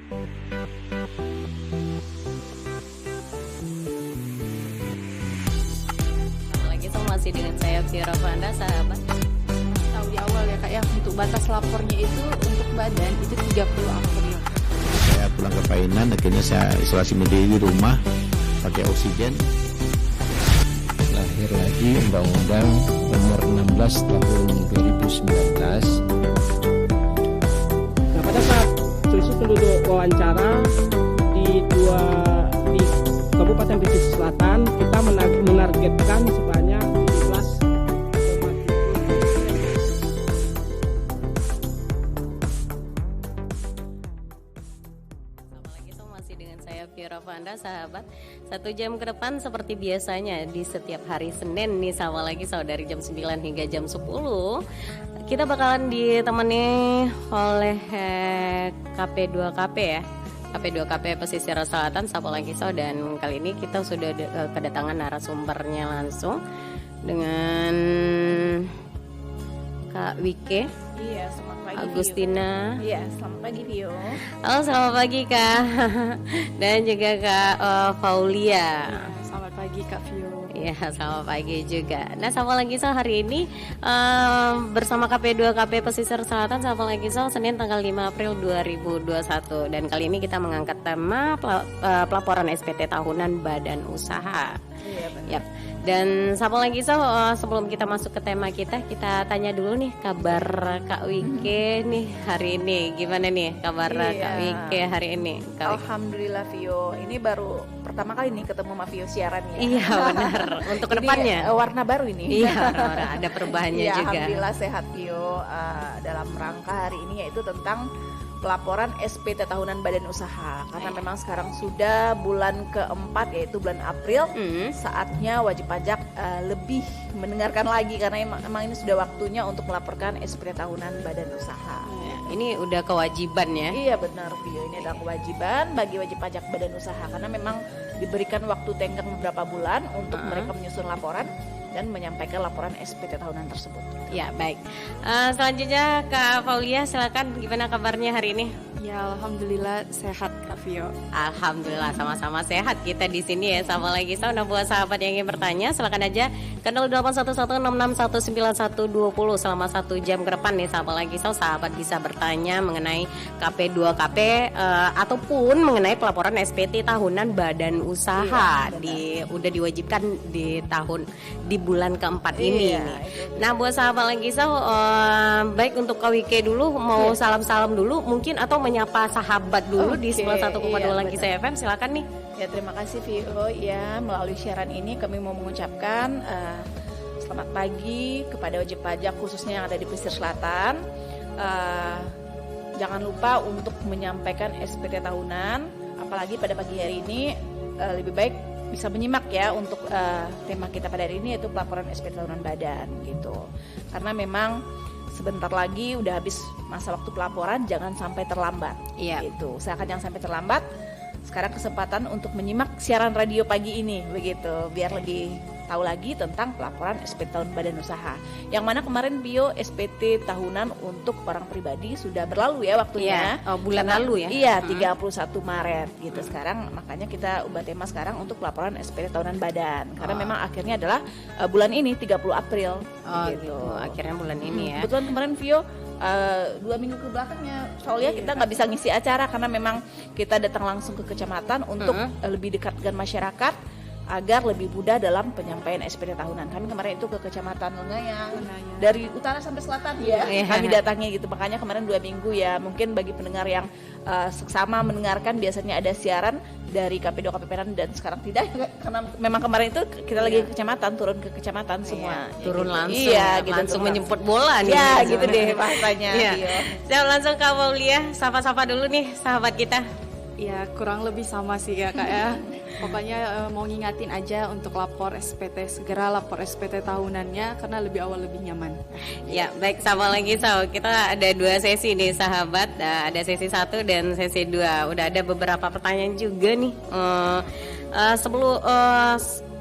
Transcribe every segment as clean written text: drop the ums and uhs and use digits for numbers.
Lagi so masih dengan saya Vira Fanda, sahabat. Tahu di awal ya Kak ya, untuk batas lapornya itu untuk badan itu 30 April. Saya pulang ke Painan, akhirnya saya isolasi mandiri di rumah pakai oksigen. Lahir lagi Undang-Undang Nomor 16 Tahun 2019. Nah, pada saat seluruh penduduk wawancara di Kabupaten Pesisir Selatan, kita menargetkan sebanyak 17,7. Masih dengan saya Vira Fanda, sahabat. 1 jam ke depan seperti biasanya di setiap hari Senin nih, sama lagi dari jam 9 hingga jam 10 kita bakalan ditemani oleh KP2KP ya, KP2KP Pesisir Selatan, sama lagi dan kali ini kita sudah kedatangan narasumbernya langsung dengan Kak Wike. Iya, selamat pagi Agustina. Vio. Iya, selamat pagi Vio. Halo, selamat pagi Kak. Dan juga Kak Paulia. Selamat pagi Kak Vio. Iya, selamat pagi juga. Nah, sama lagi hari ini bersama KP2KP Pesisir Selatan, sama lagi Senin tanggal 5 April 2021. Dan kali ini kita mengangkat tema pelaporan SPT tahunan badan usaha. Iya benar. Yap. Dan sama lagi sebelum kita masuk ke tema kita tanya dulu nih kabar Kak Wike nih hari ini. Gimana nih kabar Kak Wike hari ini? Alhamdulillah Vio, ini baru pertama kali nih ketemu sama Vio siaran ya. Iya benar. Untuk kedepannya warna baru ini. Iya, ada perubahannya juga. Alhamdulillah sehat Vio. Dalam rangka hari ini yaitu tentang pelaporan SPT tahunan badan usaha, karena memang sekarang sudah bulan keempat yaitu bulan April. Saatnya wajib pajak lebih mendengarkan lagi, karena emang ini sudah waktunya untuk melaporkan SPT tahunan badan usaha. Ini udah kewajiban ya? Iya benar Vio, ini adalah kewajiban bagi wajib pajak badan usaha, karena memang diberikan waktu tenggang beberapa bulan untuk mereka menyusun laporan dan menyampaikan laporan SPT tahunan tersebut. Ya baik. Selanjutnya Kak Paulia, silakan, gimana kabarnya hari ini? Ya alhamdulillah sehat Kak Vio. Alhamdulillah sama-sama sehat kita di sini ya, sama lagi. Nah, buat sahabat yang ingin bertanya silakan aja ke 0811661920 selama 1 jam ke depan nih, sama lagi sahabat bisa bertanya mengenai KP2KP ataupun mengenai pelaporan SPT tahunan badan usaha. Udah diwajibkan di bulan keempat ini. Nah, buat sahabat lagi baik untuk Kak Wike dulu mau salam-salam dulu mungkin, atau menyapa sahabat dulu di 91,2 lagi saya FM, silakan nih. Ya terima kasih Vio. Ya melalui siaran ini kami mau mengucapkan selamat pagi kepada wajib pajak khususnya yang ada di Pesisir Selatan. Jangan lupa untuk menyampaikan SPT tahunan, apalagi pada pagi hari ini lebih baik bisa menyimak ya untuk tema kita pada hari ini, yaitu pelaporan SPT tahunan badan gitu. Karena memang sebentar lagi udah habis masa waktu pelaporan, jangan sampai terlambat. Gitu. Usahakan jangan sampai terlambat. Sekarang kesempatan untuk menyimak siaran radio pagi ini begitu, biar lebih tahu lagi tentang pelaporan SPT tahunan badan usaha. Yang mana kemarin Bio SPT tahunan untuk orang pribadi sudah berlalu ya waktunya. Bulan lalu ya. Iya, 31 Maret gitu. Sekarang makanya kita ubah tema sekarang untuk pelaporan SPT tahunan badan. Karena memang akhirnya adalah bulan ini 30 April gitu. Akhirnya bulan ini ya. Kebetulan kemarin Vio 2 minggu ke belakangnya soalnya kita nggak bisa ngisi acara karena memang kita datang langsung ke kecamatan untuk lebih dekat dengan masyarakat agar lebih mudah dalam penyampaian SPT tahunan. Kami kemarin itu ke Kecamatan Lengayang dari utara sampai selatan kami datangnya gitu. Makanya kemarin 2 minggu ya, mungkin bagi pendengar yang seksama mendengarkan biasanya ada siaran dari KP2KP Painan dan sekarang tidak, karena memang kemarin itu kita lagi ke kecamatan, turun ke kecamatan semua. Turun gitu. langsung. Gitu, langsung menjemput bola nih. Ya gitu deh bahasanya. Saya langsung ke Paulia, sapa-sapa dulu nih sahabat kita. Ya kurang lebih sama sih ya Kak ya. Pokoknya mau ngingatin aja untuk lapor SPT, segera lapor SPT tahunannya karena lebih awal lebih nyaman. Ya baik, sama lagi kita ada 2 sesi nih sahabat, ada sesi 1 dan sesi 2. Udah ada beberapa pertanyaan juga nih. Sebelum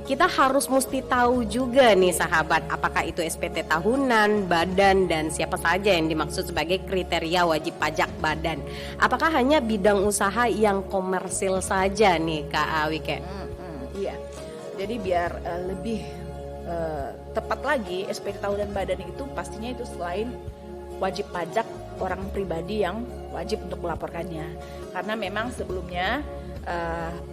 kita harus mesti tahu juga nih sahabat, apakah itu SPT tahunan, badan, dan siapa saja yang dimaksud sebagai kriteria wajib pajak badan. Apakah hanya bidang usaha yang komersil saja nih Kak Wike? Iya, jadi biar lebih tepat lagi, SPT tahunan badan itu pastinya itu selain wajib pajak orang pribadi yang wajib untuk melaporkannya. Karena memang sebelumnya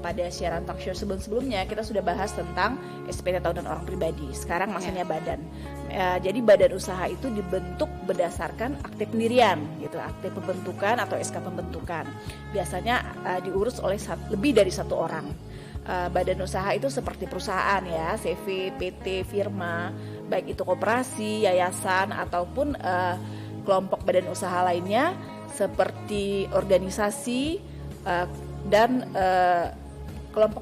pada siaran talk show sebelumnya kita sudah bahas tentang SPT tahunan orang pribadi. Sekarang masanya badan. Jadi badan usaha itu dibentuk berdasarkan akte pendirian, gitu, akte pembentukan atau SK pembentukan. Biasanya diurus oleh lebih dari satu orang. Badan usaha itu seperti perusahaan ya, CV, PT, firma, baik itu koperasi, yayasan ataupun kelompok badan usaha lainnya seperti organisasi dan kelompok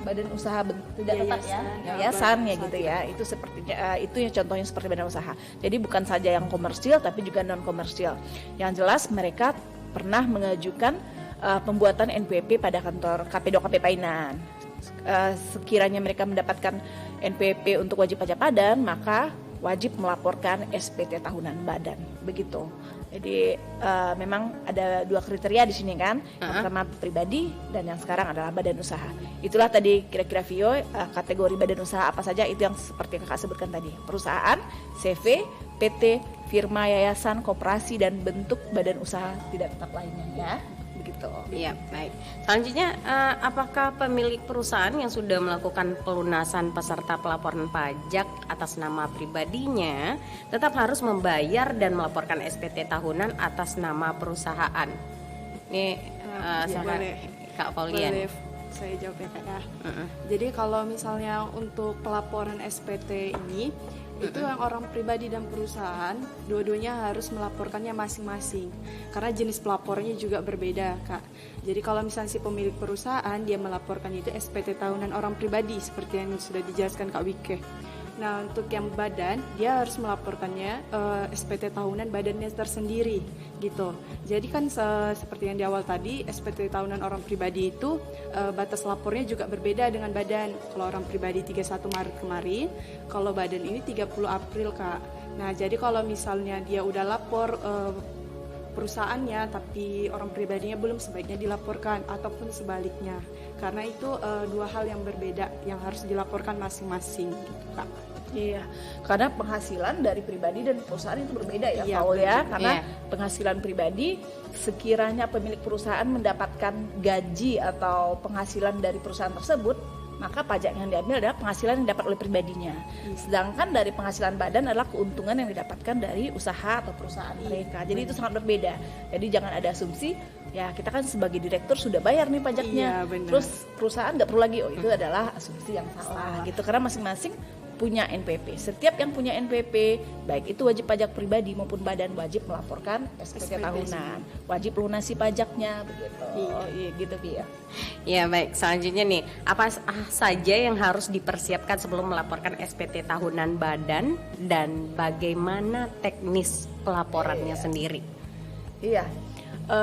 badan usaha tidak tetap ya, yayasan ya gitu ya. Itu sepertinya itu yang contohnya seperti badan usaha. Jadi bukan saja yang komersil tapi juga non komersil. Yang jelas mereka pernah mengajukan pembuatan NPWP pada kantor KP2 KP Painan. Sekiranya mereka mendapatkan NPWP untuk wajib pajak badan, maka wajib melaporkan SPT tahunan badan, begitu. Jadi memang ada dua kriteria di sini kan, yang pertama pribadi dan yang sekarang adalah badan usaha. Itulah tadi kira-kira Vio kategori badan usaha apa saja, itu yang seperti yang Kakak sebutkan tadi, perusahaan, CV, PT, firma, yayasan, koperasi dan bentuk badan usaha tidak tetap lainnya ya. Begitu. Iya, baik. Selanjutnya, apakah pemilik perusahaan yang sudah melakukan pelunasan peserta pelaporan pajak atas nama pribadinya tetap harus membayar dan melaporkan SPT tahunan atas nama perusahaan? Ini boleh. Kak Paulian. Boleh saya jawab ya Kak ya. Jadi kalau misalnya untuk pelaporan SPT ini itu yang orang pribadi dan perusahaan dua-duanya harus melaporkannya masing-masing karena jenis pelapornya juga berbeda Kak. Jadi kalau misalnya si pemilik perusahaan dia melaporkan itu SPT tahunan orang pribadi seperti yang sudah dijelaskan Kak Wike. Nah untuk yang badan dia harus melaporkannya SPT tahunan badannya tersendiri gitu. Jadi kan seperti yang di awal tadi SPT tahunan orang pribadi itu batas lapornya juga berbeda dengan badan. Kalau orang pribadi 31 Maret kemarin, kalau badan ini 30 April Kak. Nah jadi kalau misalnya dia udah lapor perusahaannya tapi orang pribadinya belum, sebaiknya dilaporkan ataupun sebaliknya. Karena itu dua hal yang berbeda yang harus dilaporkan masing-masing gitu Kak. Iya, karena penghasilan dari pribadi dan perusahaan itu berbeda ya Paul ya. Karena penghasilan pribadi sekiranya pemilik perusahaan mendapatkan gaji atau penghasilan dari perusahaan tersebut, maka pajak yang diambil adalah penghasilan yang didapat oleh pribadinya. Sedangkan dari penghasilan badan adalah keuntungan yang didapatkan dari usaha atau perusahaan mereka. Jadi itu sangat berbeda. Jadi jangan ada asumsi, ya kita kan sebagai direktur sudah bayar nih pajaknya, terus perusahaan nggak perlu lagi. Itu adalah asumsi yang salah gitu. Karena masing-masing punya NPWP. Setiap yang punya NPWP, baik itu wajib pajak pribadi maupun badan, wajib melaporkan SPT tahunan, wajib lunasi pajaknya, begitu. Iya gitu ya. Ya baik, selanjutnya nih, apa saja yang harus dipersiapkan sebelum melaporkan SPT tahunan badan dan bagaimana teknis pelaporannya sendiri? Iya,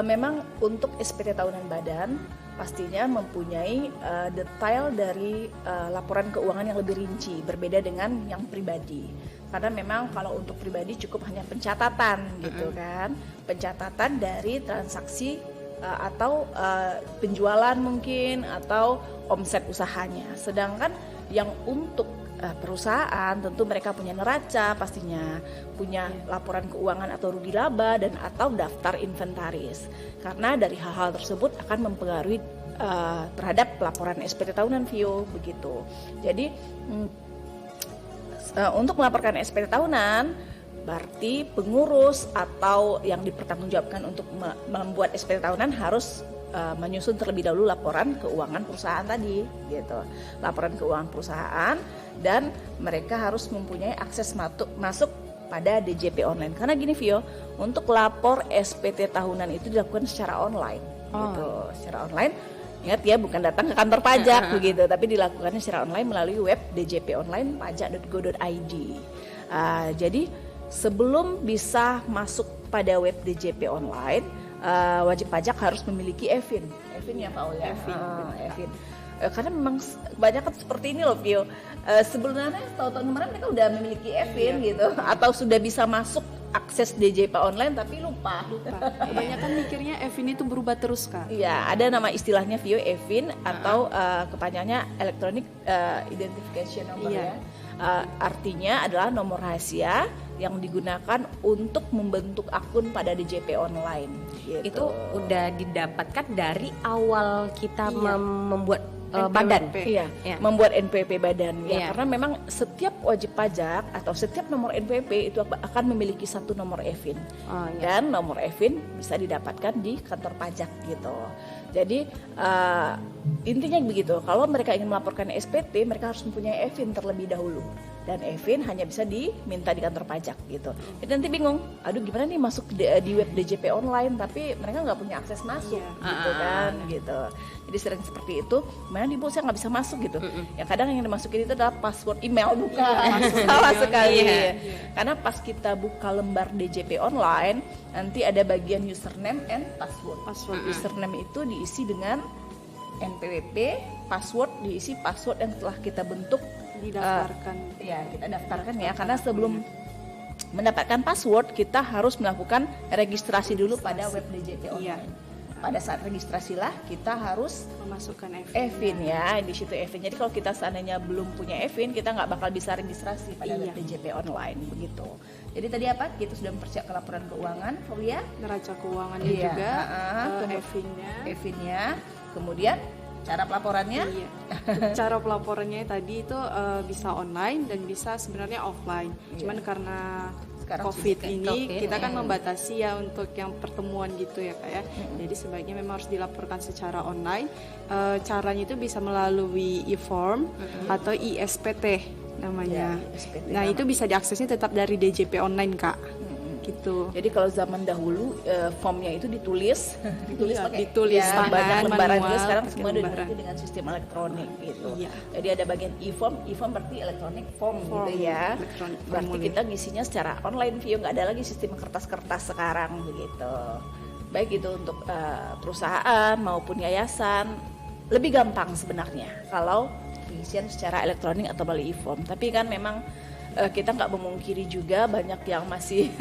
memang untuk SPT tahunan badan pastinya mempunyai detail dari laporan keuangan yang lebih rinci, berbeda dengan yang pribadi. Karena memang kalau untuk pribadi cukup hanya pencatatan gitu kan, pencatatan dari transaksi atau penjualan mungkin atau omset usahanya. Sedangkan yang untuk perusahaan tentu mereka punya neraca, pastinya punya laporan keuangan atau rugi laba dan atau daftar inventaris. Karena dari hal-hal tersebut akan mempengaruhi terhadap laporan SPT tahunan Vio begitu. Jadi untuk melaporkan SPT tahunan berarti pengurus atau yang dipertanggungjawabkan untuk membuat SPT tahunan harus menyusun terlebih dahulu laporan keuangan perusahaan tadi gitu. Laporan keuangan perusahaan dan mereka harus mempunyai akses masuk pada DJP online. Karena gini Vio, untuk lapor SPT tahunan itu dilakukan secara online gitu. Secara online, ingat ya, bukan datang ke kantor pajak begitu, tapi dilakukannya secara online melalui web DJP online pajak.go.id. Jadi sebelum bisa masuk pada web DJP online, wajib pajak harus memiliki EVIN ya Pak Oya. EVIN. Karena memang kebanyakan seperti ini loh Vio. Sebenarnya tahun-tahun kemarin mereka udah memiliki Evin gitu, atau sudah bisa masuk akses DJP online tapi lupa. Kebanyakan mikirnya Evin itu berubah terus Kak. Iya, ada nama istilahnya Vio Evin atau kepanjangannya Electronic Identification Number ya. Artinya adalah nomor rahasia yang digunakan untuk membentuk akun pada DJP online. Gitu. Itu udah didapatkan dari awal kita membuat NPWP. badan. Iya, membuat NPWP badan ya, karena memang setiap wajib pajak atau setiap nomor NPWP itu akan memiliki satu nomor Evin. Dan nomor Evin bisa didapatkan di kantor pajak gitu. Jadi intinya begitu. Kalau mereka ingin melaporkan SPT, mereka harus mempunyai Evin terlebih dahulu. Dan Evin hanya bisa diminta di kantor pajak gitu. Jadi nanti bingung, aduh gimana nih masuk di web DJP online tapi mereka nggak punya akses masuk gitu kan gitu. Jadi sering seperti itu, mana nih Bu saya nggak bisa masuk gitu. Ya kadang yang dimasukin itu adalah password email bukan, salah sekali. Karena pas kita buka lembar DJP online, nanti ada bagian username and password. Username itu diisi dengan NPWP, password diisi password yang telah kita bentuk, didaftarkan. Kita daftarkan ya, karena sebelum mendapatkan password kita harus melakukan registrasi dulu pada web DJP online. Pada saat registrasilah kita harus Memasukkan Evin ya, di situ Evin. Jadi kalau kita seandainya belum punya Evin, kita nggak bakal bisa registrasi pada web DJP online begitu. Jadi tadi apa? Kita sudah mempersiapkan laporan keuangan, Faulia, neraca keuangannya juga, Evinnya, kemudian cara pelaporannya. Cara pelaporannya tadi itu bisa online dan bisa sebenarnya offline. Cuman karena sekarang COVID ini kita kan membatasi ya untuk yang pertemuan gitu ya Kak ya. Jadi sebaiknya memang harus dilaporkan secara online. Caranya itu bisa melalui e-form atau ISPT namanya. Nah itu bisa diaksesnya tetap dari DJP online Kak. Gitu. Jadi kalau zaman dahulu formnya itu ditulis pakai tangan, banyak lembaran manual, itu, sekarang semua lembaran. diganti dengan sistem elektronik gitu. Jadi ada bagian e-form berarti electronic form gitu ya. Berarti kita ngisinya secara online view, nggak ada lagi sistem kertas-kertas sekarang begitu. Baik itu untuk perusahaan maupun yayasan lebih gampang sebenarnya kalau pengisian secara elektronik atau melalui e-form. Tapi kan memang kita nggak memungkiri juga banyak yang masih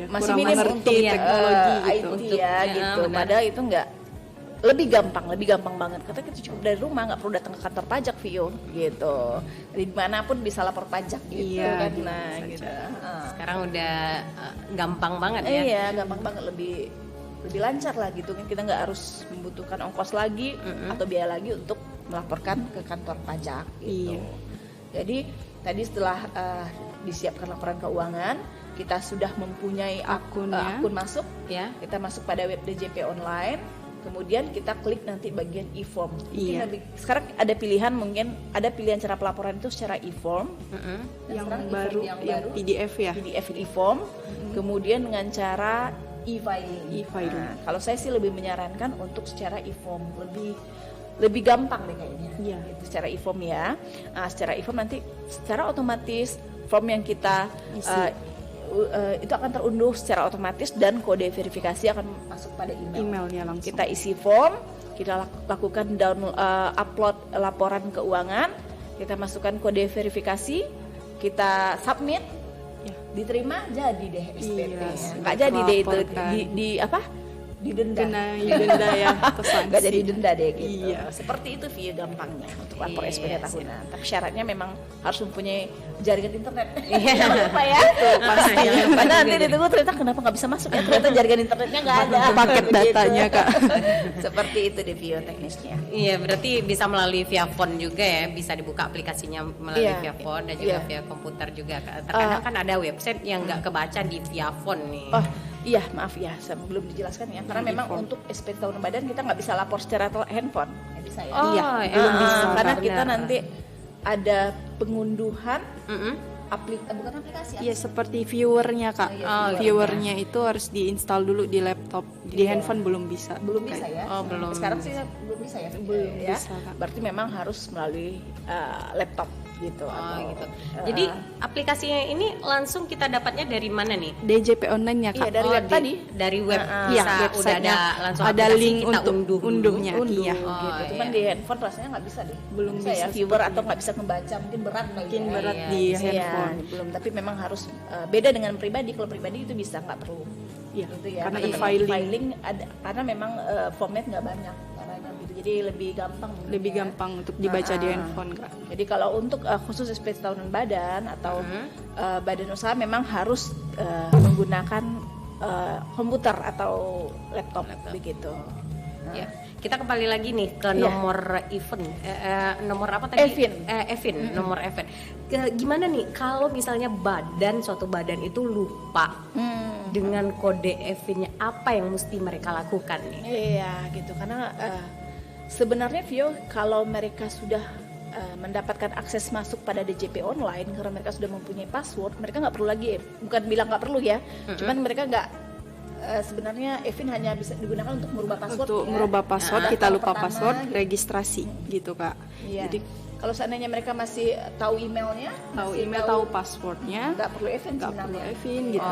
masih minim untuk teknologi IT gitu. Padahal itu nggak lebih gampang banget. Karena kita cukup dari rumah, nggak perlu datang ke kantor pajak Vio gitu. Dari manapun bisa lapor pajak gitu kan. Nah, gitu. Sekarang udah gampang banget ya. Iya, gampang banget, lebih lancar lah gitu kan. Kita nggak harus membutuhkan ongkos lagi atau biaya lagi untuk melaporkan ke kantor pajak gitu. Jadi tadi setelah disiapkan laporan keuangan, kita sudah mempunyai akun masuk, kita masuk pada web DJP online, kemudian kita klik nanti bagian e-form. Sekarang ada pilihan, mungkin ada pilihan cara pelaporan itu secara e-form, yang baru PDF ya, PDF e-form, kemudian dengan cara e-filing. Nah, kalau saya sih lebih menyarankan untuk secara e-form, lebih gampang deh kayaknya. Gitu, secara e-form ya. Nah, secara e-form nanti secara otomatis form yang kita itu akan terunduh secara otomatis dan kode verifikasi akan masuk pada emailnya langsung. Kita isi form, kita lakukan upload laporan keuangan, kita masukkan kode verifikasi, kita submit, diterima, jadi deh SPT. Nggak jadi deh itu didenda ya, nggak jadi denda deh gitu. Seperti itu via gampangnya untuk lapor SPT tahunan. Tapi syaratnya memang harus mempunyai jaringan internet. Jangan lupa ya. Pasti. Karena nanti ditunggu ternyata kenapa nggak bisa masuk ya, ternyata jaringan internetnya nggak ada. Paket datanya Kak. Seperti itu deh via teknisnya. Iya, berarti bisa melalui via phone juga ya, bisa dibuka aplikasinya melalui via phone dan juga via komputer juga. Terkadang kan ada website yang nggak kebaca di via phone nih. Iya, maaf ya, belum dijelaskan ya. Karena memang untuk SPT tahunan badan kita nggak bisa lapor secara handphone. Nggak bisa ya? Belum bisa. Karena kita nanti ada pengunduhan bukan aplikasi. Iya, seperti viewernya Kak. Viewernya itu harus diinstal dulu di laptop. Di handphone belum bisa. Belum bisa ya? Belum. Sekarang sih belum bisa ya? Belum bisa. Berarti memang harus melalui laptop gitu. Gitu. Jadi aplikasinya ini langsung kita dapatnya dari mana nih? DJP online-nya Kak. Iya, dari web tadi. Dari web Iya, bisa udah websitenya ada langsung ada aplikasi, link kita untuk undungnya. Iya. gitu. Cuman iya. di handphone rasanya nggak bisa deh. Belum bisa ya, bisa viewer seperti atau nggak bisa membaca, mungkin berat kali Mungkin ya. berat Iya, di Iya, handphone. belum. Tapi memang harus beda dengan pribadi. Kalau pribadi itu bisa, nggak perlu. Iya. Gitu ya. Karena memang e-filing ada, karena memang format nggak banyak caranya gitu. Jadi lebih gampang. lebih ya. gampang untuk dibaca di handphone Kak. Jadi kalau untuk khusus SPT tahunan badan atau badan usaha memang harus menggunakan komputer atau laptop. Begitu. Nah, Ya. Kita kembali lagi nih ke Iya. nomor event. Nomor apa tadi? Event. Nomor event. Gimana nih kalau misalnya suatu badan itu lupa dengan kode eventnya, apa yang mesti mereka lakukan nih? Iya gitu, karena sebenarnya Vio, kalau mereka sudah mendapatkan akses masuk pada DJP online, karena mereka sudah mempunyai password, mereka nggak perlu lagi, bukan bilang nggak perlu ya, cuman mereka nggak sebenarnya Evin hanya bisa digunakan untuk merubah password. Untuk ya. merubah password, Nah, kita tahap lupa pertama, password, registrasi gitu Kak. Iya. Jadi kalau seandainya mereka masih tahu emailnya, tahu masih email, tahu passwordnya, nggak perlu Evin nggak perlu sebenarnya. Evin gitu.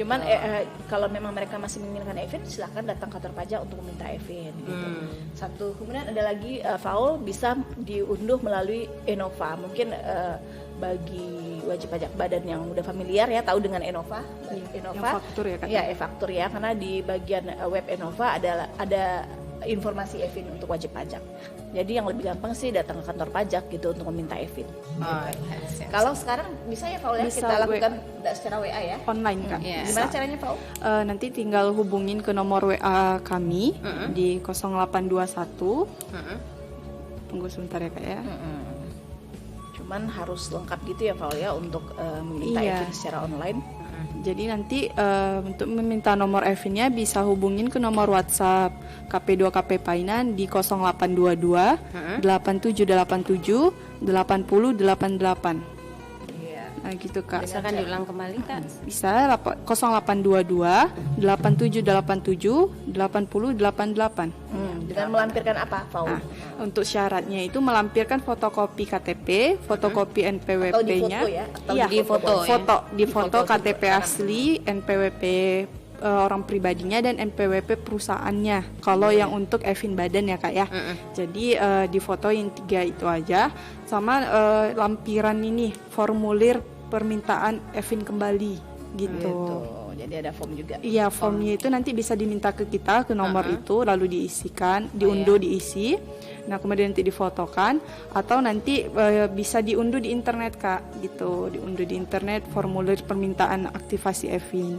Cuman kalau memang mereka masih menginginkan Evin, silahkan datang kantor pajak untuk meminta Evin. Gitu. Satu, kemudian ada lagi Faul bisa diunduh melalui Enova. Mungkin bagi wajib pajak badan yang udah familiar ya, tahu dengan Enova. Yang faktur ya Kak. Ya, e-faktur ya, karena di bagian web Enova ada informasi Evin untuk wajib pajak. Jadi yang lebih gampang sih datang ke kantor pajak gitu untuk meminta Evin. Kalau sekarang bisa ya Faul ya, Bisa, kita lakukan secara WA ya. Online Kak. Iya. Gimana caranya Faul? Nanti tinggal hubungin ke nomor WA kami di 0821. Tunggu sebentar ya Kak ya. Cuman harus lengkap gitu ya Faul ya untuk meminta Iya. Evin secara online. Jadi nanti untuk meminta nomor Evin-nya bisa hubungin ke nomor WhatsApp KP2KP Painan di 0822 8787 8088. Iya. Nah gitu Kak. Misalkan diulang kembali Kak. Bisa 0822 8787 8088. Dengan melampirkan apa Faul? Nah, untuk syaratnya itu melampirkan fotokopi KTP, fotokopi Atau di NPWP-nya. foto ya? Atau Iya, di foto ya? di foto foto KTP juga. asli, NPWP orang pribadinya dan NPWP perusahaannya. Kalau yang untuk Evin badan ya Kak ya. Jadi di foto yang 3 itu aja, sama lampiran ini formulir permintaan Evin kembali gitu. Jadi ada form juga. Iya, formnya itu nanti bisa diminta ke kita ke nomor itu, lalu diisikan, diunduh, diisi. Nah, kemudian nanti difotokan atau nanti bisa diunduh di internet Kak, gitu. Diunduh di internet formulir permintaan aktivasi Evin.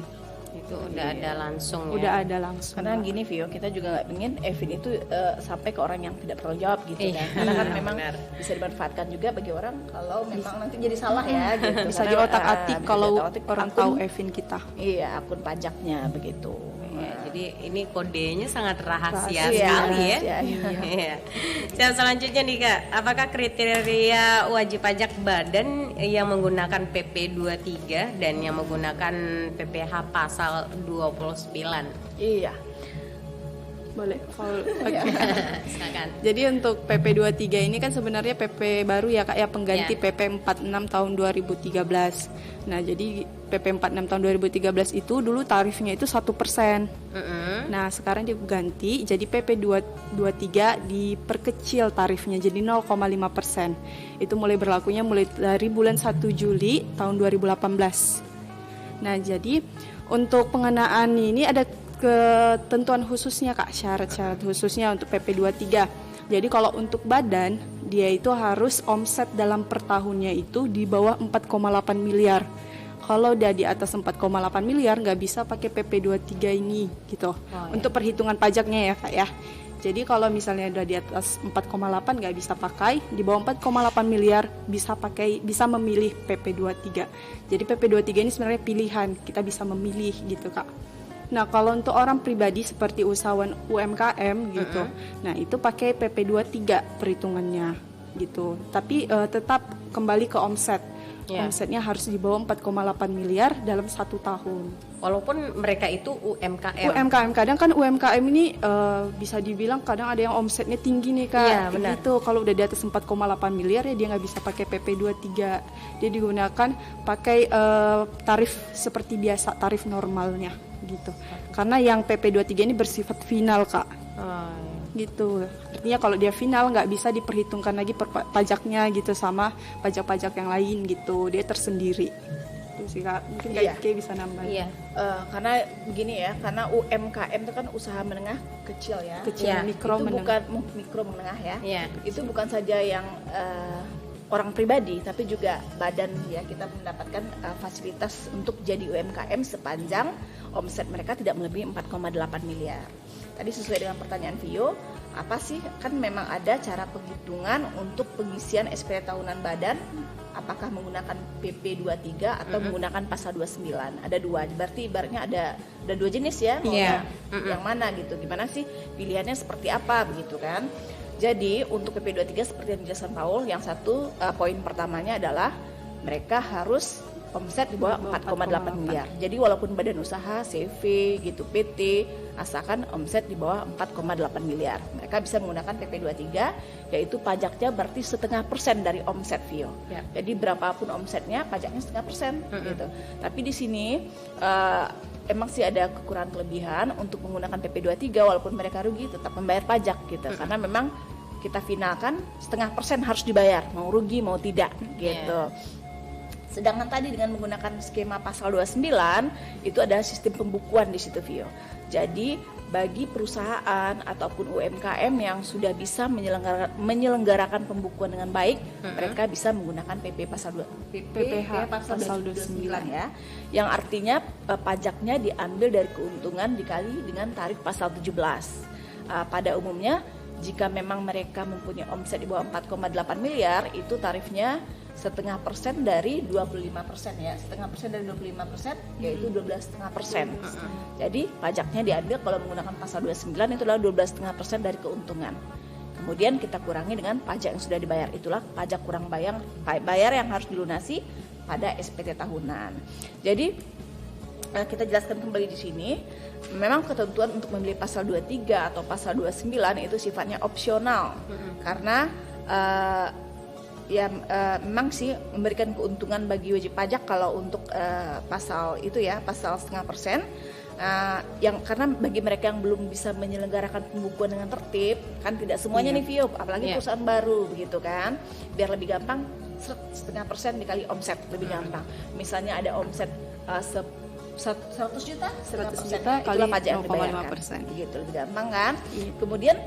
Itu udah ada langsung ya. Udah ada langsung. Karena gini Vio, kita juga nggak pengen Evin itu sampai ke orang yang tidak bertanggung jawab gitu kan. Karena kan memang bisa dimanfaatkan juga bagi orang kalau memang nanti jadi salah ya gitu. Bisa Karena, diotak-atik bisa kalau diotak-atik orang akun- tahu Evin kita. Iya, akun pajaknya begitu. Ya, jadi ini kodenya sangat rahasia Rahasia, sekali ya. rahasia, Iya. Yang selanjutnya nih Kak, apakah kriteria wajib pajak badan yang menggunakan PP 23 dan yang menggunakan PPh pasal 29? Iya. Boleh. Iya. Silakan. Jadi untuk PP 23 ini kan sebenarnya PP baru ya Kak ya, pengganti Ya. PP 46 tahun 2013. Nah, jadi PP 46 tahun 2013 itu dulu tarifnya itu 1%. Nah, sekarang diganti jadi PP 23 diperkecil tarifnya jadi 0,5%. Itu mulai berlakunya mulai dari bulan 1 Juli tahun 2018. Nah, jadi untuk pengenaan ini ada ketentuan khususnya Kak, syarat-syarat khususnya untuk PP 23. Jadi kalau untuk badan, dia itu harus omset dalam per tahunnya itu di bawah 4,8 miliar. Kalau udah di atas 4,8 miliar nggak bisa pakai PP 23 ini gitu. Untuk perhitungan pajaknya ya Kak ya. Jadi kalau misalnya udah di atas 4,8 nggak bisa pakai, di bawah 4,8 miliar bisa memilih PP 23. Jadi PP 23 ini sebenarnya pilihan, kita bisa memilih gitu Kak. Nah, kalau untuk orang pribadi seperti usahawan UMKM gitu, nah itu pakai PP 23 perhitungannya gitu. Tapi tetap kembali ke omset. Ya. Omsetnya harus di bawah 4,8 miliar dalam 1 tahun. Walaupun mereka itu UMKM. UMKM, kadang kan UMKM ini bisa dibilang kadang ada yang omsetnya tinggi nih Kak. Iya, benar. Gitu. Kalau udah di atas 4,8 miliar ya dia nggak bisa pakai PP 23. Dia digunakan pakai tarif seperti biasa, tarif normalnya gitu. Karena yang PP 23 ini bersifat final Kak. Gitu. Artinya kalau dia final nggak bisa diperhitungkan lagi pajaknya gitu sama pajak-pajak yang lain gitu. Dia tersendiri. Itu sih Kak. Mungkin Kak bisa nambah. Iya. Karena begini ya, karena UMKM itu kan usaha menengah kecil ya. Kecil, Ya, mikro, itu menengah. bukan mikro menengah ya. Iya. Itu bukan saja yang orang pribadi, tapi juga badan ya, kita mendapatkan fasilitas untuk jadi UMKM sepanjang omset mereka tidak melebihi 4,8 miliar. Tadi sesuai dengan pertanyaan Vio, apa sih, kan memang ada cara penghitungan untuk pengisian SPT tahunan badan, apakah menggunakan PP 23 atau menggunakan pasal 29. Ada dua, berarti ibaratnya ada dua jenis ya, Iya. yang mana gitu, gimana sih pilihannya seperti apa begitu kan. Jadi untuk PP 23 seperti yang dijelaskan Paul, yang satu poin pertamanya adalah mereka harus omset di bawah 4,8 miliar. Jadi walaupun badan usaha, CV gitu, PT, asalkan omset di bawah 4,8 miliar, mereka bisa menggunakan PP 23, yaitu pajaknya berarti 0,5% dari omset Vio. Ya. Jadi berapapun omsetnya, pajaknya 0,5% gitu. Tapi di sini emang sih ada kekurangan kelebihan untuk menggunakan PP 23, walaupun mereka rugi tetap membayar pajak gitu. Karena memang kita finalkan 0,5% harus dibayar, mau rugi mau tidak gitu. Sedangkan tadi dengan menggunakan skema pasal 29 itu ada sistem pembukuan di situ Vio. Jadi bagi perusahaan ataupun UMKM yang sudah bisa menyelenggarakan pembukuan dengan baik, mereka bisa menggunakan PPh pasal 29 ya. Yang artinya pajaknya diambil dari keuntungan dikali dengan tarif pasal 17. Pada umumnya jika memang mereka mempunyai omset di bawah 4,8 miliar, itu tarifnya 0,5% dari 25% ya, 0,5% dari 25% yaitu 12,5%. Jadi pajaknya diambil kalau menggunakan pasal 29 itu adalah 12,5% dari keuntungan. Kemudian kita kurangi dengan pajak yang sudah dibayar, itulah pajak kurang bayar yang harus dilunasi pada SPT tahunan. Jadi kita jelaskan kembali di sini, memang ketentuan untuk memilih pasal 23 atau pasal 29 itu sifatnya opsional karena memang sih memberikan keuntungan bagi wajib pajak kalau untuk pasal itu ya, pasal 0,5%. Yang karena bagi mereka yang belum bisa menyelenggarakan pembukuan dengan tertib, kan tidak semuanya nih Vio, apalagi perusahaan baru begitu kan, biar lebih gampang 0,5% dikali omset lebih gampang. Misalnya ada omset 100 juta, 100 juta itulah kali pajak yang dibayarkan, 0,5%. gitu lebih gampang kan. Kemudian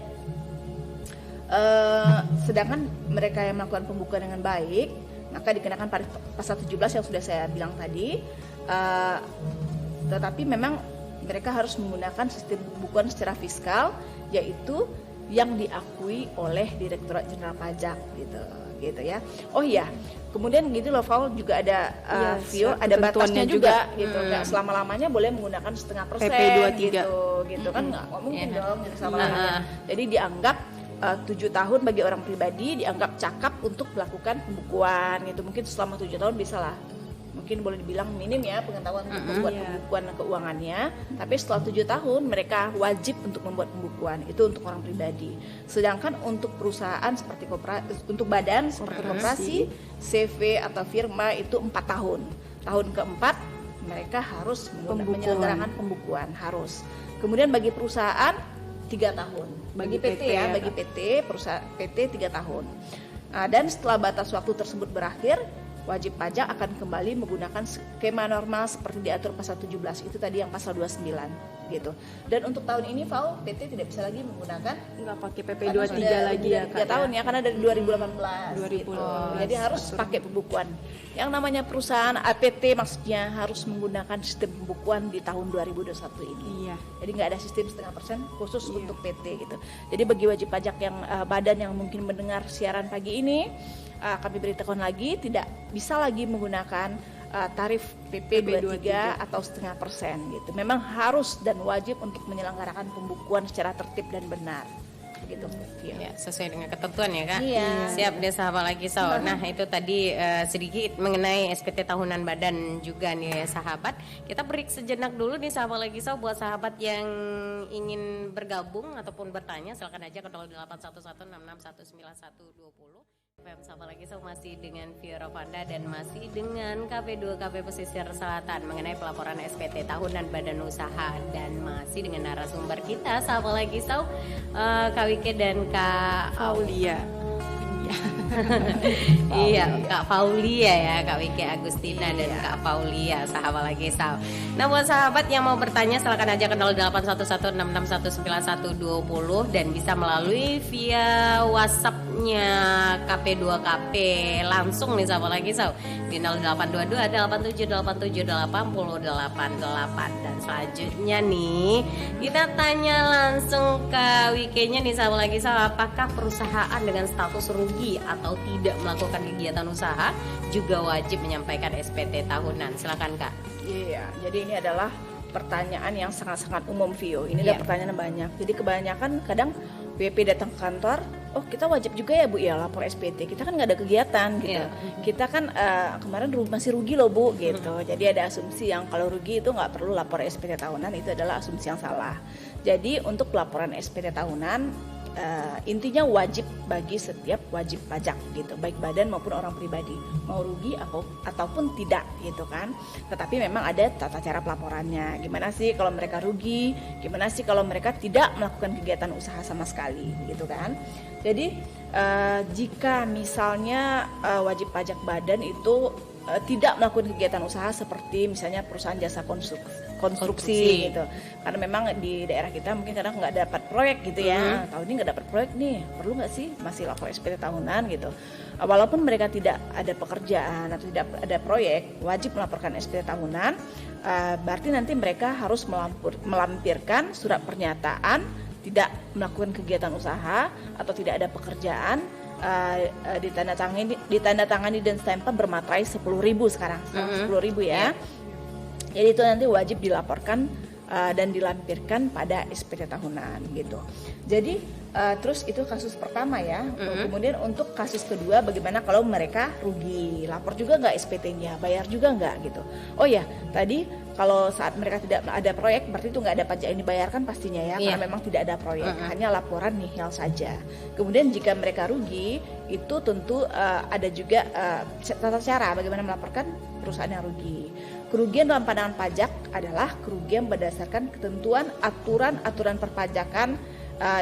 sedangkan mereka yang melakukan pembukuan dengan baik, maka dikenakan pasal 17 yang sudah saya bilang tadi. Tetapi memang mereka harus menggunakan sistem pembukuan secara fiskal, yaitu yang diakui oleh Direktorat Jenderal Pajak gitu ya. Oh iya, kemudian gitu loh Val, juga ada Vio, ada batasnya juga gitu. Nggak selama-lamanya boleh menggunakan 0,5% PP 23 gitu kan, nggak mungkin dong selama-lamanya. Jadi dianggap 7 tahun bagi orang pribadi dianggap cakap untuk melakukan pembukuan gitu. Mungkin selama 7 tahun bisa lah, mungkin boleh dibilang minim ya pengetahuan untuk membuat pembukuan keuangannya. Tapi setelah 7 tahun mereka wajib untuk membuat pembukuan, itu untuk orang pribadi. Sedangkan untuk perusahaan seperti untuk badan seperti koperasi, CV atau firma itu 4 tahun. Tahun keempat mereka harus menyelenggarakan pembukuan, harus. Kemudian bagi perusahaan 3 tahun. Bagi PT ya, bagi PT, perusahaan PT 3 tahun. Dan setelah batas waktu tersebut berakhir, wajib pajak akan kembali menggunakan skema normal seperti diatur pasal 17, itu tadi yang pasal 29 gitu. Dan untuk tahun ini Val, PT tidak bisa lagi menggunakan, nggak pakai PP 23 lagi ya Kak. 3 tahun ya, karena dari 2018 gitu. Jadi harus pakai pembukuan. Yang namanya perusahaan APT maksudnya harus menggunakan sistem pembukuan di tahun 2021 ini. Iya. Jadi nggak ada sistem 0,5% khusus untuk PT gitu. Jadi bagi wajib pajak yang badan yang mungkin mendengar siaran pagi ini, kami beritahukan lagi tidak bisa lagi menggunakan tarif PP 23 atau 0,5% gitu. Memang harus dan wajib untuk menyelenggarakan pembukuan secara tertib dan benar gitu. Ya, sesuai dengan ketentuan ya Kak. Iya. Siap deh sahabat lagi Nah itu tadi sedikit mengenai SPT tahunan badan juga nih sahabat. Kita break sejenak dulu nih sahabat lagi buat sahabat yang ingin bergabung ataupun bertanya silakan aja ke 081166191120. Sahabat lagi masih dengan Vio Rovanda dan masih dengan KP2KP Pesisir Selatan mengenai pelaporan SPT tahunan badan usaha dan masih dengan narasumber kita sahabat lagi Kak Wike dan Kak Aulia. Iya, Kak Paulia ya, Kak Wike Agustina dan Kak Paulia, sahabat lagi Nah buat sahabat yang mau bertanya silakan aja ke 081166191120 dan bisa melalui via WhatsApp-nya KP2KP langsung nih sahabat lagi di 082287878088 dan selanjutnya nih kita tanya langsung ke Wike-nya nih sahabat lagi apakah perusahaan dengan status rugi atau tidak melakukan kegiatan usaha juga wajib menyampaikan SPT tahunan. Silakan Kak. Iya, jadi ini adalah pertanyaan yang sangat-sangat umum Vio. Ini ada pertanyaan banyak. Jadi kebanyakan kadang WP datang ke kantor, oh kita wajib juga ya Bu ya lapor SPT. Kita kan nggak ada kegiatan gitu. Kita kan kemarin masih rugi loh Bu gitu. Jadi ada asumsi yang kalau rugi itu nggak perlu lapor SPT tahunan, itu adalah asumsi yang salah. Jadi untuk pelaporan SPT tahunan intinya wajib bagi setiap wajib pajak gitu, baik badan maupun orang pribadi, mau rugi ataupun tidak gitu kan. Tetapi memang ada tata cara pelaporannya. Gimana sih kalau mereka rugi? Gimana sih kalau mereka tidak melakukan kegiatan usaha sama sekali gitu kan? Jadi jika misalnya wajib pajak badan itu tidak melakukan kegiatan usaha seperti misalnya perusahaan jasa konstruksi gitu, karena memang di daerah kita mungkin kadang nggak dapat proyek gitu ya, tahun ini nggak dapat proyek nih, perlu nggak sih masih lapor SPT tahunan gitu. Walaupun mereka tidak ada pekerjaan atau tidak ada proyek, wajib melaporkan SPT tahunan. Berarti nanti mereka harus melampirkan surat pernyataan tidak melakukan kegiatan usaha atau tidak ada pekerjaan, ditandatangani dan stempel bermaterai 10.000 sekarang 10.000 ya. Jadi itu nanti wajib dilaporkan dan dilampirkan pada SPT tahunan gitu. Jadi terus itu kasus pertama ya. Kemudian untuk kasus kedua, bagaimana kalau mereka rugi, lapor juga nggak SPT-nya, bayar juga nggak gitu. Oh ya, tadi kalau saat mereka tidak ada proyek berarti itu nggak ada pajak yang dibayarkan pastinya ya, karena memang tidak ada proyek, hanya laporan nihil saja. Kemudian jika mereka rugi, itu tentu ada juga tata cara bagaimana melaporkan perusahaan yang rugi. Kerugian dalam pandangan pajak adalah kerugian berdasarkan ketentuan aturan perpajakan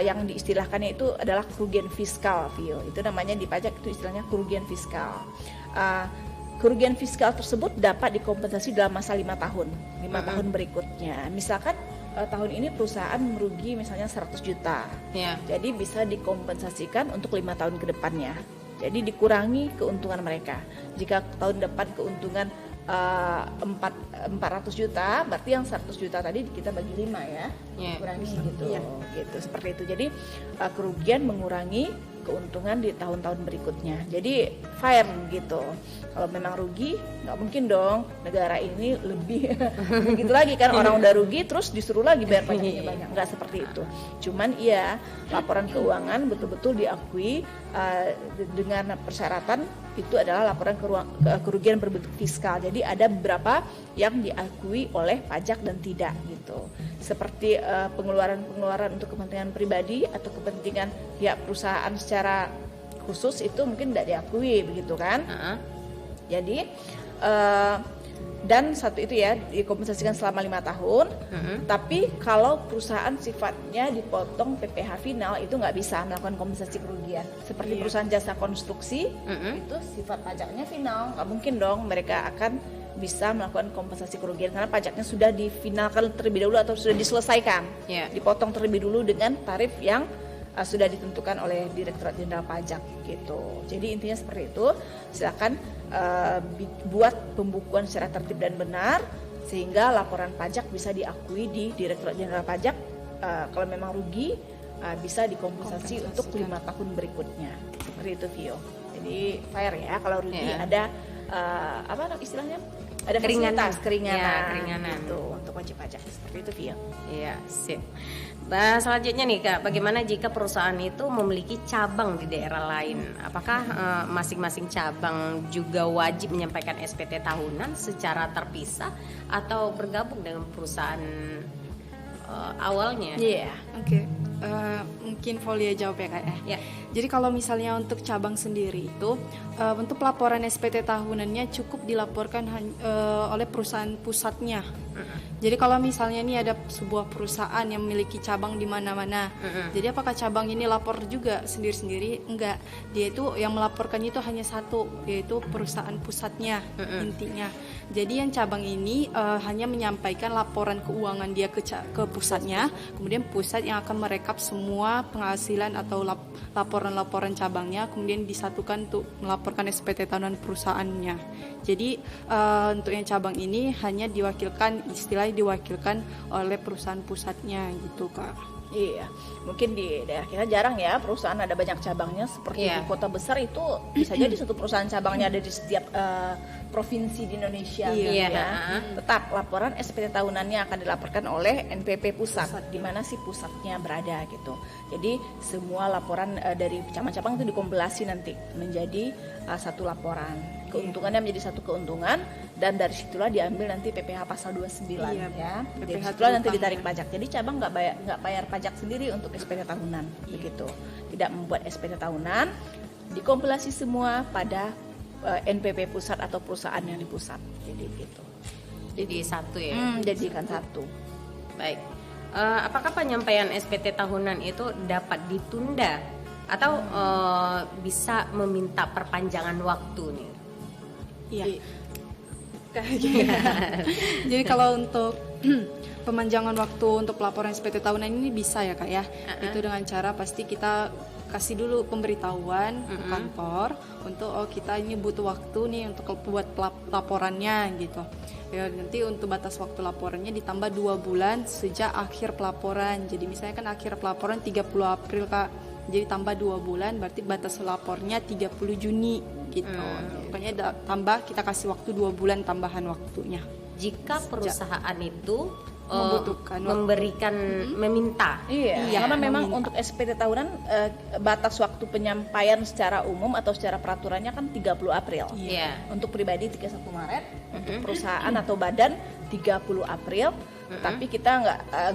yang diistilahkannya itu adalah kerugian fiskal, Vio. Itu namanya di pajak itu istilahnya kerugian fiskal. Kerugian fiskal tersebut dapat dikompensasi dalam masa 5 tahun berikutnya. Misalkan tahun ini perusahaan merugi misalnya 100 juta. Jadi bisa dikompensasikan untuk 5 tahun ke depannya. Jadi dikurangi keuntungan mereka. Jika tahun depan keuntungan 400 juta, berarti yang 100 juta tadi kita bagi 5 ya. Kurangi gitu. Gitu seperti itu. Jadi kerugian mengurangi keuntungan di tahun-tahun berikutnya. Jadi fair gitu. Kalau memang rugi, nggak mungkin dong negara ini lebih begitu lagi kan, orang udah rugi terus disuruh lagi bayar pajaknya banyak. Nggak seperti itu. Cuman iya, laporan keuangan betul-betul diakui dengan persyaratan itu adalah laporan kerugian berbentuk fiskal. Jadi ada beberapa yang diakui oleh pajak dan tidak gitu. Seperti pengeluaran untuk kepentingan pribadi atau kepentingan pihak perusahaan secara khusus itu mungkin tidak diakui begitu kan. Jadi dan satu itu ya dikompensasikan selama 5 tahun. Tapi kalau perusahaan sifatnya dipotong PPh final itu nggak bisa melakukan kompensasi kerugian. Seperti perusahaan jasa konstruksi itu sifat pajaknya final, nggak mungkin dong mereka akan bisa melakukan kompensasi kerugian karena pajaknya sudah difinalkan terlebih dahulu atau sudah diselesaikan, dipotong terlebih dulu dengan tarif yang sudah ditentukan oleh Direktorat Jenderal Pajak gitu. Jadi intinya seperti itu. Silakan buat pembukuan secara tertib dan benar sehingga laporan pajak bisa diakui di Direktorat Jenderal Pajak. Kalau memang rugi bisa dikompensasi untuk 5 tahun berikutnya. Seperti itu Vio. Jadi fair ya, kalau rugi ada apa istilahnya? ada fasilitas keringanan, Ya, keringanan. gitu untuk wajib pajak seperti itu, Via. Iya, sip. Nah, selanjutnya nih Kak, bagaimana jika perusahaan itu memiliki cabang di daerah lain? Apakah masing-masing cabang juga wajib menyampaikan SPT tahunan secara terpisah atau bergabung dengan perusahaan awalnya? Iya. Oke, mungkin Volia jawab ya Kak ya. Ya. Jadi kalau misalnya untuk cabang sendiri itu untuk pelaporan SPT tahunannya cukup dilaporkan oleh perusahaan pusatnya. Jadi kalau misalnya ini ada sebuah perusahaan yang memiliki cabang di mana-mana, jadi apakah cabang ini lapor juga sendiri-sendiri? Enggak, dia itu yang melaporkannya itu hanya satu, yaitu perusahaan pusatnya intinya. Jadi yang cabang ini hanya menyampaikan laporan keuangan dia ke pusatnya, kemudian pusat yang akan merekap semua penghasilan atau laporan-laporan cabangnya, kemudian disatukan untuk melaporkan SPT tahunan perusahaannya. Jadi untuk yang cabang ini hanya istilahnya diwakilkan oleh perusahaan pusatnya gitu Kak. Iya, mungkin di daerah kita jarang ya perusahaan ada banyak cabangnya seperti di kota besar itu bisa jadi satu perusahaan cabangnya ada di setiap provinsi di Indonesia. Iya. Ya. Tetap laporan SPT tahunannya akan dilaporkan oleh NPP pusat, di mana sih pusatnya berada gitu. Jadi semua laporan dari cabang-cabang itu dikompilasi nanti menjadi satu laporan. Keuntungannya menjadi satu keuntungan dan dari situlah diambil nanti PPh pasal 29 ya. Jadi situlah nanti ditarik pajak. Jadi cabang nggak bayar pajak sendiri untuk SPT tahunan begitu. Tidak membuat SPT tahunan, dikompilasi semua pada NPP pusat atau perusahaan yang di pusat. Jadi gitu. Jadi satu ya. Jadikan satu. Baik. Apakah penyampaian SPT tahunan itu dapat ditunda atau bisa meminta perpanjangan waktu nih? Iya. Jadi kalau untuk pemanjangan waktu untuk pelaporan SPT tahunan ini bisa ya Kak ya. Itu dengan cara pasti kita kasih dulu pemberitahuan ke kantor untuk kita ini butuh waktu nih untuk buat laporannya gitu. Ya nanti untuk batas waktu laporannya ditambah 2 bulan sejak akhir pelaporan. Jadi misalnya kan akhir pelaporan 30 April Kak. Jadi tambah 2 bulan berarti batas lapornya 30 Juni gitu. Pokoknya tambah kita kasih waktu 2 bulan tambahan waktunya. Jika perusahaan itu membutuhkan memberikan meminta. Iya, karena memang untuk SPT tahunan batas waktu penyampaian secara umum atau secara peraturannya kan 30 April. Iya. Untuk pribadi 31 Maret, untuk perusahaan atau badan 30 April. Tapi kita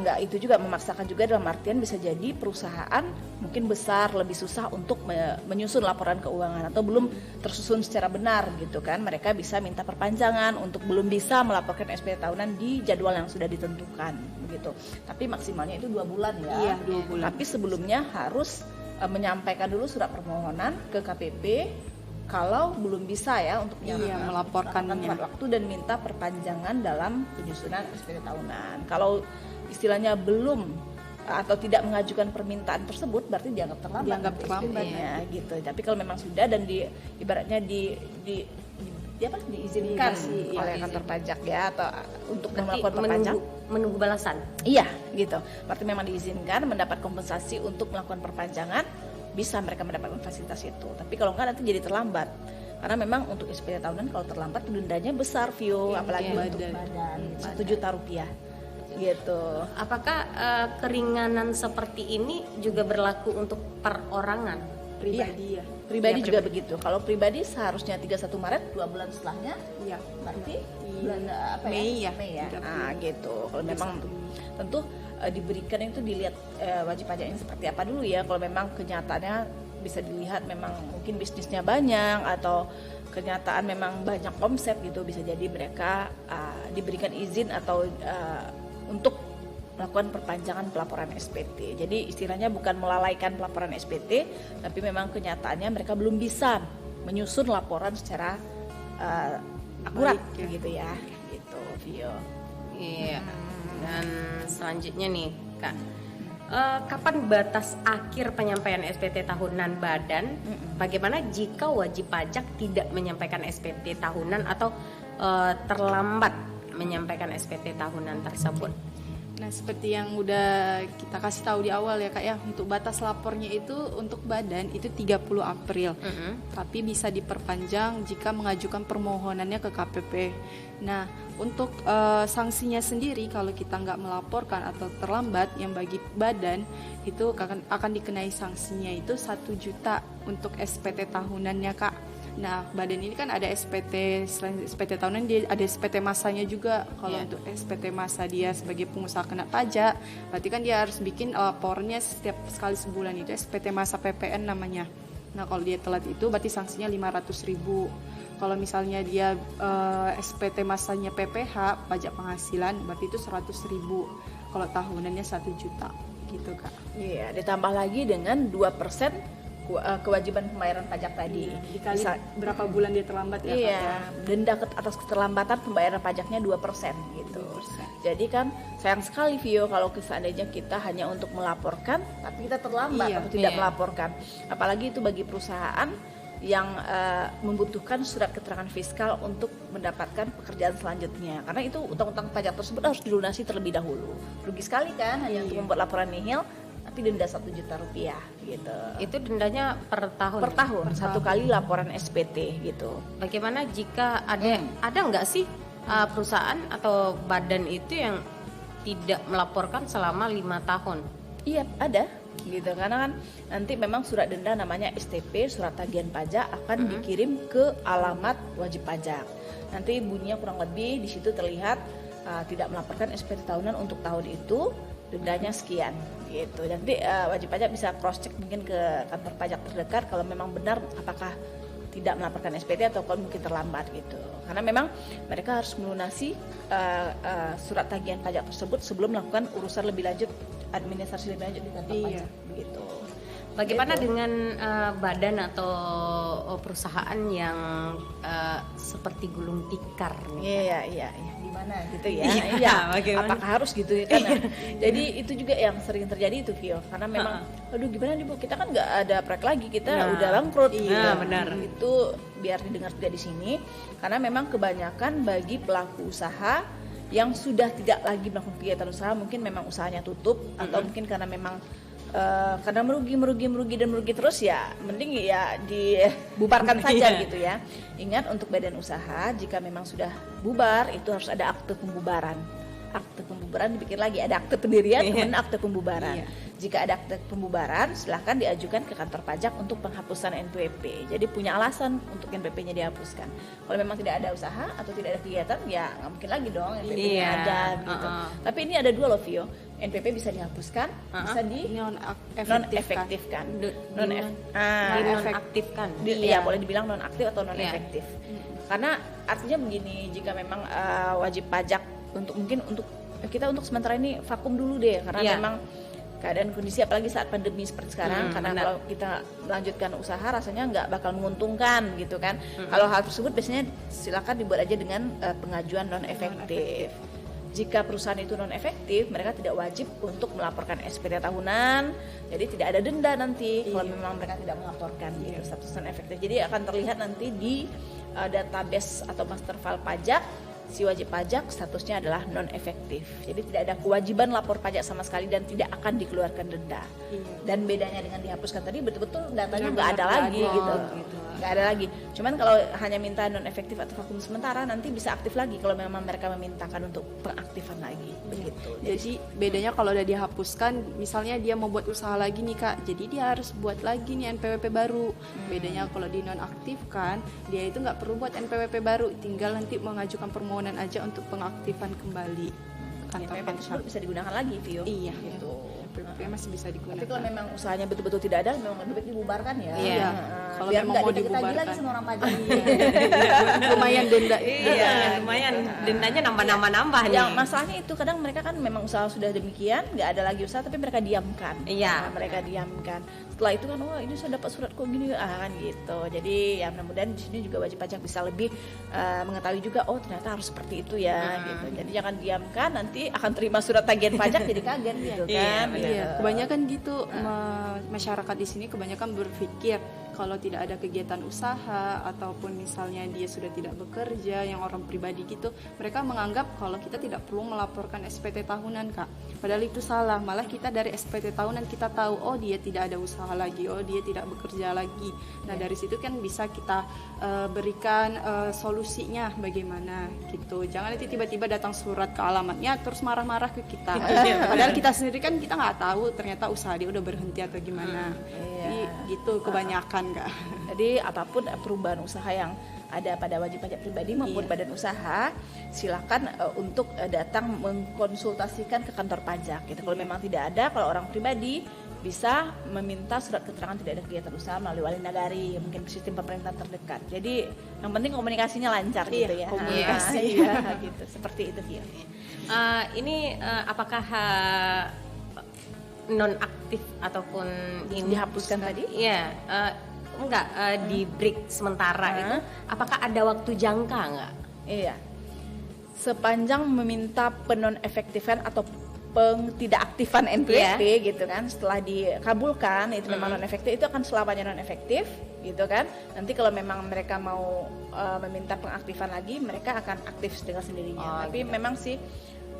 nggak itu juga memaksakan juga dalam artian bisa jadi perusahaan mungkin besar lebih susah untuk menyusun laporan keuangan atau belum tersusun secara benar gitu kan, mereka bisa minta perpanjangan untuk belum bisa melaporkan SPT tahunan di jadwal yang sudah ditentukan begitu. Tapi maksimalnya itu 2 bulan ya. Iya, 2 bulan. Tapi sebelumnya harus menyampaikan dulu surat permohonan ke KPP kalau belum bisa ya untuk melaporkannya tepat waktu dan minta perpanjangan dalam penyusunan SPT tahunan. Kalau istilahnya belum atau tidak mengajukan permintaan tersebut berarti dianggap terlambat ya gitu. Tapi kalau memang sudah dan ibaratnya diizinkan oleh kantor pajak ya atau untuk melakukan perpanjangan menunggu balasan. Iya, gitu. Berarti memang diizinkan mendapat kompensasi untuk melakukan perpanjangan, bisa mereka mendapatkan fasilitas itu. Tapi kalau enggak nanti jadi terlambat. Karena memang untuk SPT tahunan kalau terlambat dendanya besar, Vio, apalagi untuk badan 1 juta rupiah. Gitu. Apakah keringanan seperti ini juga berlaku untuk perorangan? pribadi ya. Pribadi juga begitu. Kalau pribadi seharusnya 31 Maret, 2 bulan setelahnya. Iya. Berarti bulan Mei ya. Mei ya. Gitu. Kalau memang tentu diberikan itu dilihat wajib pajaknya seperti apa dulu ya. Kalau memang kenyataannya bisa dilihat memang mungkin bisnisnya banyak atau kenyataan memang banyak omset gitu, bisa jadi mereka diberikan izin atau untuk melakukan perpanjangan pelaporan SPT. Jadi istilahnya bukan melalaikan pelaporan SPT, tapi memang kenyataannya mereka belum bisa menyusun laporan secara akurat gitu ya. Gitu, Vio. Iya. Dan selanjutnya nih, Kak. Kapan batas akhir penyampaian SPT tahunan badan? Bagaimana jika wajib pajak tidak menyampaikan SPT tahunan atau terlambat menyampaikan SPT tahunan tersebut? Nah, seperti yang udah kita kasih tahu di awal ya Kak ya, untuk batas lapornya itu untuk badan itu 30 April. Tapi bisa diperpanjang jika mengajukan permohonannya ke KPP. Nah, untuk sanksinya sendiri kalau kita nggak melaporkan atau terlambat, yang bagi badan itu akan dikenai sanksinya itu 1 juta untuk SPT tahunannya Kak. Nah, badan ini kan ada SPT, selain SPT tahunan dia ada SPT masanya juga. Kalau untuk SPT masa dia sebagai pengusaha kena pajak, berarti kan dia harus bikin lapornya setiap sekali sebulan, itu SPT masa PPN namanya. Nah, kalau dia telat itu berarti sanksinya 500.000. Kalau misalnya dia SPT masanya PPH, pajak penghasilan, berarti itu 100.000. Kalau tahunannya 1 juta gitu Kak. Iya, ditambah lagi dengan 2% kewajiban pembayaran pajak tadi. Dikali berapa bulan dia terlambat ya Kak? Iya, denda atas keterlambatan pembayaran pajaknya 2% gitu. 2%. Jadi kan sayang sekali Vio kalau seandainya kita hanya untuk melaporkan tapi kita terlambat atau tidak melaporkan. Apalagi itu bagi perusahaan yang membutuhkan surat keterangan fiskal untuk mendapatkan pekerjaan selanjutnya, karena itu utang-utang pajak tersebut harus dilunasi terlebih dahulu. Rugi sekali kan hanya untuk membuat laporan nihil tapi denda 1 juta rupiah gitu. Itu dendanya per tahun? Per tahun, satu kali laporan SPT gitu. Bagaimana jika ada nggak sih perusahaan atau badan itu yang tidak melaporkan selama 5 tahun? Iya, ada gitu, karena kan nanti memang surat denda namanya STP, surat tagihan pajak akan dikirim ke alamat wajib pajak. Nanti bunyinya kurang lebih di situ terlihat tidak melaporkan SPT tahunan untuk tahun itu, dendanya sekian gitu. Nanti wajib pajak bisa cross check mungkin ke kantor pajak terdekat kalau memang benar apakah tidak melaporkan SPT atau kalau mungkin terlambat gitu. Karena memang mereka harus melunasi surat tagihan pajak tersebut sebelum melakukan urusan lebih lanjut, administrasi lebih lanjut di kantor pajak begitu. Bagaimana dengan badan atau perusahaan yang seperti gulung tikar? Iya. Gimana gitu ya? Iya. Apakah harus gitu ya? Karena jadi itu juga yang sering terjadi itu Vio. Karena memang, aduh gimana nih Bu? Kita kan nggak ada proyek lagi, kita udah bangkrut. Iya benar. Itu biar didengar juga di sini. Karena memang kebanyakan bagi pelaku usaha yang sudah tidak lagi melakukan kegiatan usaha, mungkin memang usahanya tutup atau mungkin karena memang karena merugi terus, ya mending ya dibubarkan saja gitu ya. Ingat, untuk badan usaha jika memang sudah bubar itu harus ada akte pembubaran. Akte pembubaran dipikir lagi, ada akte pendirian kemudian akte pembubaran. Jika ada akte pembubaran, silahkan diajukan ke kantor pajak untuk penghapusan NPWP. Jadi punya alasan untuk NPWP-nya dihapuskan. Kalau memang tidak ada usaha atau tidak ada kegiatan, ya nggak mungkin lagi dong NPWP-nya ada gitu. Tapi ini ada dua loh Vio, NPWP bisa dihapuskan, bisa di non-efektifkan. Dinonaktifkan. Ya boleh dibilang non-aktif atau non-efektif. Karena artinya begini, jika memang wajib pajak untuk kita untuk sementara ini vakum dulu deh, karena memang keadaan kondisi apalagi saat pandemi seperti sekarang, karena kalau kita melanjutkan usaha rasanya nggak bakal menguntungkan gitu kan. Kalau hal tersebut biasanya silakan dibuat aja dengan pengajuan non-efektif. Jika perusahaan itu non-efektif, mereka tidak wajib untuk melaporkan SPT tahunan, jadi tidak ada denda nanti kalau memang mereka tidak melaporkan gitu, status non-efektif. Jadi akan terlihat nanti di database atau master file pajak, si wajib pajak statusnya adalah non-efektif. Jadi tidak ada kewajiban lapor pajak sama sekali dan tidak akan dikeluarkan denda. Dan bedanya dengan dihapuskan tadi, betul-betul datanya nggak ada lagi gitu. Nggak ada lagi. Cuman kalau hanya minta non-efektif atau vakum sementara, nanti bisa aktif lagi kalau memang mereka memintakan untuk pengaktifan lagi. Begitu. Jadi bedanya kalau udah dihapuskan, misalnya dia mau buat usaha lagi nih Kak, jadi dia harus buat lagi nih NPWP baru. Bedanya kalau dinonaktifkan, dia itu nggak perlu buat NPWP baru, tinggal nanti mengajukan permohonan aja untuk pengaktifan kembali kantor pajak. Bisa digunakan lagi Vio. Iya. Gitu. NPWP masih bisa digunakan. Tapi kalau memang usahanya betul-betul tidak ada, memang lebih baik dibubarkan ya. Iya. Kalau biar memang mau dibubarkan lagi sama orang pajak. Lumayan denda. Iya, lumayan dendanya nambah-nambah nih. Yang masalahnya itu kadang mereka kan memang usaha sudah demikian, nggak ada lagi usaha tapi mereka diamkan. Iya. Mereka diamkan. Setelah itu kan, wah ini saya dapat surat kok gini kan gitu. Jadi ya mudah-mudahan di sini juga wajib pajak bisa lebih mengetahui juga, oh ternyata harus seperti itu ya gitu. Jadi jangan diamkan, nanti akan terima surat tagihan pajak jadi kaget gitu kan. Iya, kebanyakan gitu masyarakat di sini kebanyakan berpikir kalau tidak ada kegiatan usaha ataupun misalnya dia sudah tidak bekerja, yang orang pribadi gitu, mereka menganggap kalau kita tidak perlu melaporkan SPT tahunan, Kak. Padahal itu salah. Malah kita dari SPT tahunan kita tahu, oh dia tidak ada usaha lagi, oh dia tidak bekerja lagi. Nah dari situ kan bisa kita berikan solusinya bagaimana gitu. Jangan nanti tiba-tiba datang surat ke alamatnya terus marah-marah ke kita. Padahal kita sendiri kan kita nggak tahu ternyata usaha dia udah berhenti atau gimana. Jadi gitu kebanyakan, Kak. Jadi apapun perubahan usaha yang ada pada wajib pajak pribadi maupun badan usaha, silakan untuk datang mengkonsultasikan ke kantor pajak gitu. Kalau memang tidak ada, kalau orang pribadi bisa meminta surat keterangan tidak ada kegiatan usaha melalui wali nagari, mungkin sistem pemerintahan terdekat. Jadi yang penting komunikasinya lancar gitu ya. Komunikasi gitu. Seperti itu Vio. Ini apakah nonaktif ataupun ini Dihapuskan tadi? Iya, enggak di break sementara itu. Apakah ada waktu jangka enggak? Iya. Sepanjang meminta penonefektifan atau tidak aktifan NPWP gitu kan, setelah dikabulkan itu memang non-efektif, itu akan selamanya non-efektif gitu kan. Nanti kalau memang mereka mau meminta pengaktifan lagi, mereka akan aktif dengan sendirinya. Tapi memang sih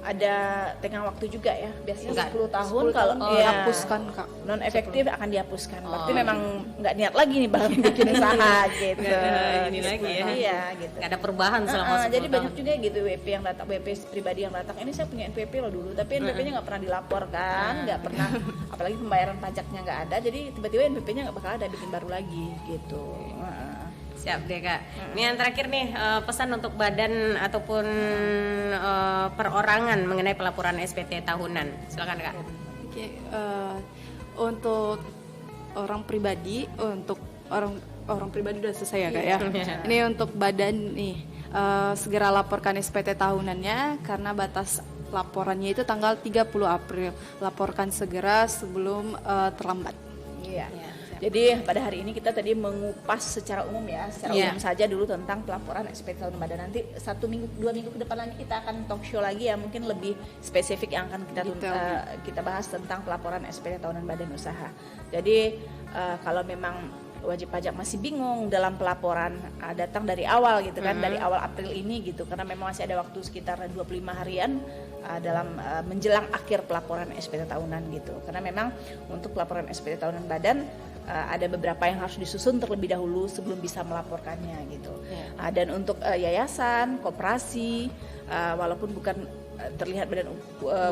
ada tengah waktu juga ya, biasanya 10 tahun kalau dihapuskan, Kak. Non efektif akan dihapuskan. Berarti memang nggak niat lagi nih bakal bikin usaha gitu. Ini lagi ya. Iya gitu. Nggak ada perubahan selama 10 jadi banyak juga gitu WP yang datang, WP pribadi yang datang. Ini saya punya NPWP loh dulu, tapi NPWP-nya nggak pernah dilaporkan, nggak pernah, apalagi pembayaran pajaknya nggak ada. Jadi tiba-tiba NPWP-nya nggak bakal ada, bikin baru lagi gitu. Siap deh Kak. Ini yang terakhir nih, pesan untuk badan ataupun perorangan mengenai pelaporan SPT tahunan. Silakan Kak. Oke, untuk orang pribadi, orang pribadi udah selesai ya Kak ya. Ini untuk badan nih, segera laporkan SPT tahunannya karena batas laporannya itu tanggal 30 April. Laporkan segera sebelum terlambat. Iya. Jadi pada hari ini kita tadi mengupas secara umum ya, secara umum saja dulu tentang pelaporan SPT tahunan badan. Nanti 1 minggu, 2 minggu ke depan lagi kita akan talk show lagi ya, mungkin lebih spesifik yang akan kita bahas tentang pelaporan SPT tahunan badan usaha. Jadi kalau memang wajib pajak masih bingung dalam pelaporan, datang dari awal gitu kan, dari awal April ini gitu, karena memang masih ada waktu sekitar 25 harian dalam menjelang akhir pelaporan SPT tahunan gitu. Karena memang untuk pelaporan SPT tahunan badan ada beberapa yang harus disusun terlebih dahulu sebelum bisa melaporkannya gitu. Dan untuk yayasan, koperasi, walaupun bukan terlihat badan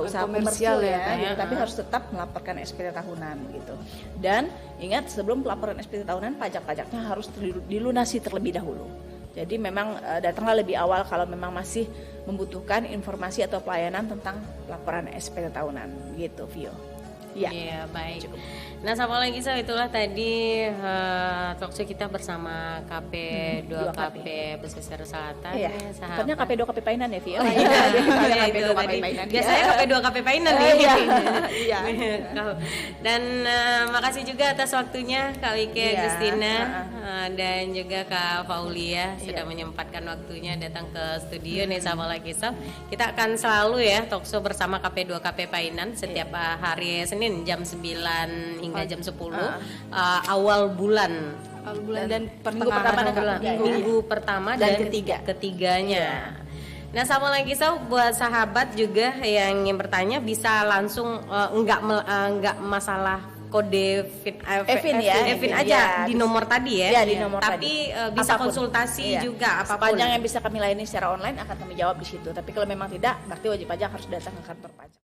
usaha komersial ya, gitu, tapi harus tetap melaporkan SPT tahunan gitu. Dan ingat, sebelum pelaporan SPT tahunan, pajak-pajaknya harus dilunasi terlebih dahulu. Jadi memang datanglah lebih awal kalau memang masih membutuhkan informasi atau pelayanan tentang laporan SPT tahunan gitu, Vio. Iya, baik. Cukup. Nah, sama lagi itulah tadi talkshow kita bersama KP 2KP Pesisir Selatan. Iya. Tepatnya KP 2KP Painan ya, Vio. KP 2KP Painan. Biasanya KP 2KP Painan nih. Iya. Dan makasih juga atas waktunya Kak Wike, Agustina, dan juga Kak Faulia sudah menyempatkan waktunya datang ke studio nih sama lagi. Kita akan selalu ya talkshow bersama KP 2KP Painan setiap hari Senin jam 9 hingga jam 10 awal bulan dan minggu pertama dan ketiganya. Nah, sama lagi buat sahabat juga yang ingin bertanya bisa langsung enggak masalah kode Evin aja di nomor tadi ya. Di nomor tapi tadi. bisa Apapun. konsultasi juga apapun. Sepanjang yang bisa kami layani secara online akan kami jawab di situ. Tapi kalau memang tidak, berarti wajib pajak harus datang ke kantor pajak.